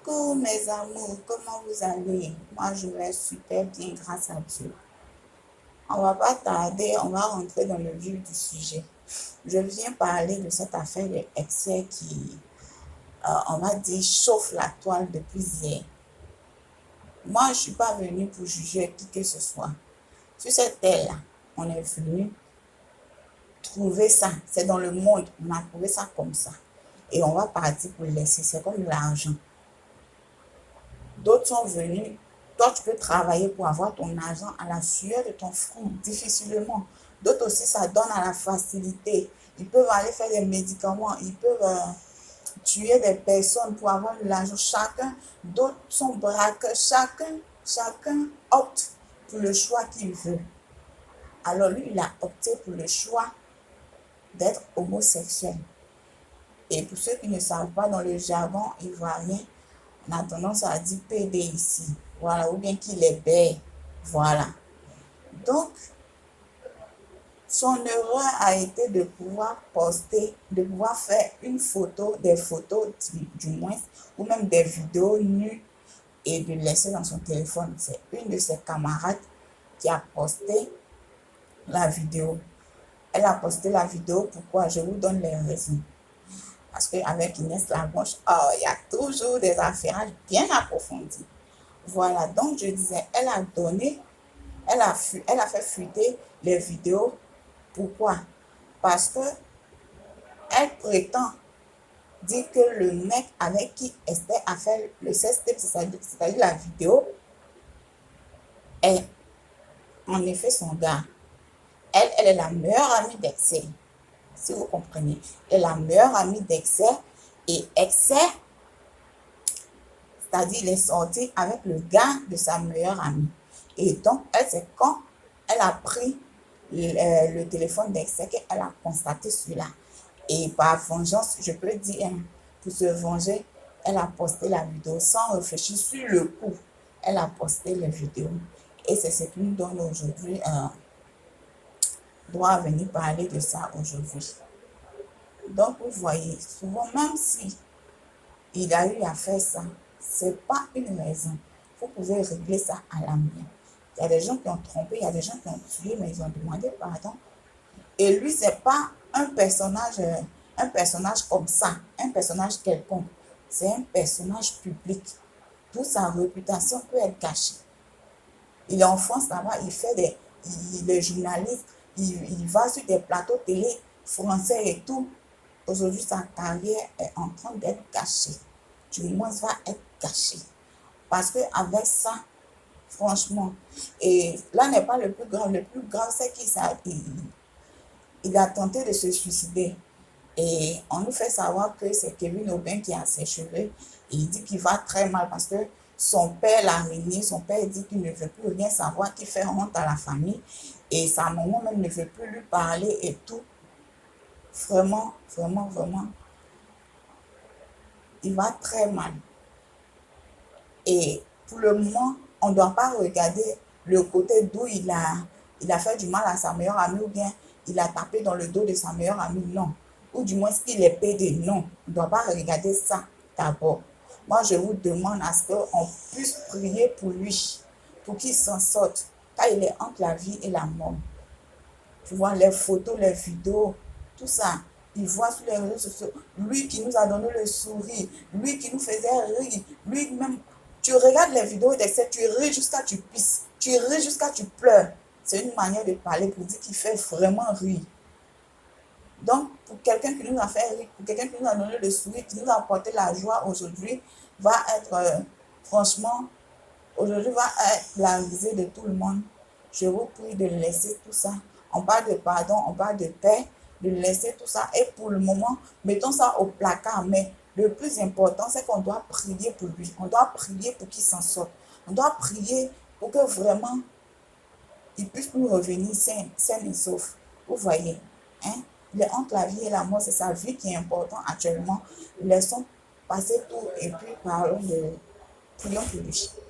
Coucou mes amours, comment vous allez? Moi je vais super bien grâce à Dieu. On va pas tarder, on va rentrer dans le vif du sujet. Je viens parler de cette affaire de excès qui, on va dire, chauffe la toile depuis hier. Moi je suis pas venue pour juger qui que ce soit. Sur cette terre-là, on est venu trouver ça. C'est dans le monde, on a trouvé ça comme ça. Et on va partir pour le laisser. C'est comme l'argent. D'autres sont venus. Toi, tu peux travailler pour avoir ton argent à la sueur de ton front, difficilement. D'autres aussi, ça donne à la facilité. Ils peuvent aller faire des médicaments, ils peuvent tuer des personnes pour avoir de l'argent. Chacun, d'autres sont braqueurs. Chacun opte pour le choix qu'il veut. Alors lui, il a opté pour le choix d'être homosexuel. Et pour ceux qui ne savent pas, dans le jargon ivoirien, on a tendance à dire PD ici, voilà, ou bien qu'il est bête, voilà. Donc, son erreur a été de pouvoir poster, de pouvoir faire une photo, des photos du moins, ou même des vidéos nues et de laisser dans son téléphone. C'est une de ses camarades qui a posté la vidéo. Elle a posté la vidéo, pourquoi? Je vous donne les raisons. Parce qu'avec Inès Labranche, il y a toujours des affaires bien approfondies. Voilà, donc je disais, elle a fait fuiter les vidéos. Pourquoi? Parce que elle prétend dire que le mec avec qui Esther a fait le sextape, c'est-à-dire la vidéo, est en effet son gars. Elle est la meilleure amie d'Excès, si vous comprenez. Elle est la meilleure amie d'Excès et Excès, c'est-à-dire il est sorti avec le gars de sa meilleure amie. Et donc, elle, c'est quand elle a pris le téléphone d'Excès qu'elle a constaté cela. Et par vengeance, je peux dire, pour se venger, elle a posté la vidéo sans réfléchir sur le coup. Elle a posté la vidéo. Et c'est ce qui nous donne aujourd'hui droit à venir parler de ça aujourd'hui. Donc, vous voyez, souvent, même si il a eu à faire ça, c'est pas une raison. Vous pouvez régler ça à l'amiable. Il y a des gens qui ont trompé, il y a des gens qui ont tué, mais ils ont demandé pardon. Et lui, c'est pas un personnage comme ça, un personnage quelconque. C'est un personnage public. Toute sa réputation peut être cachée. Il est en France là-bas, il est journaliste, il va sur des plateaux télé français et tout. Aujourd'hui, sa carrière est en train d'être cachée. Du moins, va être cachée. Parce qu'avec ça, franchement, et là n'est pas le plus grave. Le plus grave, c'est qu'il a tenté de se suicider. Et on nous fait savoir que c'est Kevin Aubin qui a ses cheveux. Et il dit qu'il va très mal parce que son père l'a ruiné. Son père dit qu'il ne veut plus rien savoir, qu'il fait honte à la famille. Et sa maman même ne veut plus lui parler et tout. Vraiment, vraiment, vraiment. Il va très mal. Et pour le moment, on ne doit pas regarder le côté d'où il a fait du mal à sa meilleure amie ou bien il a tapé dans le dos de sa meilleure amie. Non. Ou du moins, qu'il est pédé. Non. On ne doit pas regarder ça d'abord. Moi, je vous demande à ce qu'on puisse prier pour lui, pour qu'il s'en sorte, car il est entre la vie et la mort. Tu vois, les photos, les vidéos, tout ça, il voit sur les réseaux sociaux, lui qui nous a donné le sourire, lui qui nous faisait rire, lui-même, tu regardes les vidéos d'essai, tu ris jusqu'à tu pisses, tu ris jusqu'à tu pleures. C'est une manière de parler pour dire qu'il fait vraiment rire. Donc, pour quelqu'un qui nous a fait rire, pour quelqu'un qui nous a donné le sourire, qui nous a apporté la joie aujourd'hui, va être, franchement, aujourd'hui va être la risée de tout le monde. Je vous prie de laisser tout ça. On parle de pardon, on parle de paix, de laisser tout ça. Et pour le moment, mettons ça au placard. Mais le plus important, c'est qu'on doit prier pour lui. On doit prier pour qu'il s'en sorte. On doit prier pour que vraiment, il puisse nous revenir sain et sauf. Vous voyez, hein? Il est entre la vie et la mort. C'est sa vie qui est importante actuellement. Laissons passer tout et puis prions pour lui.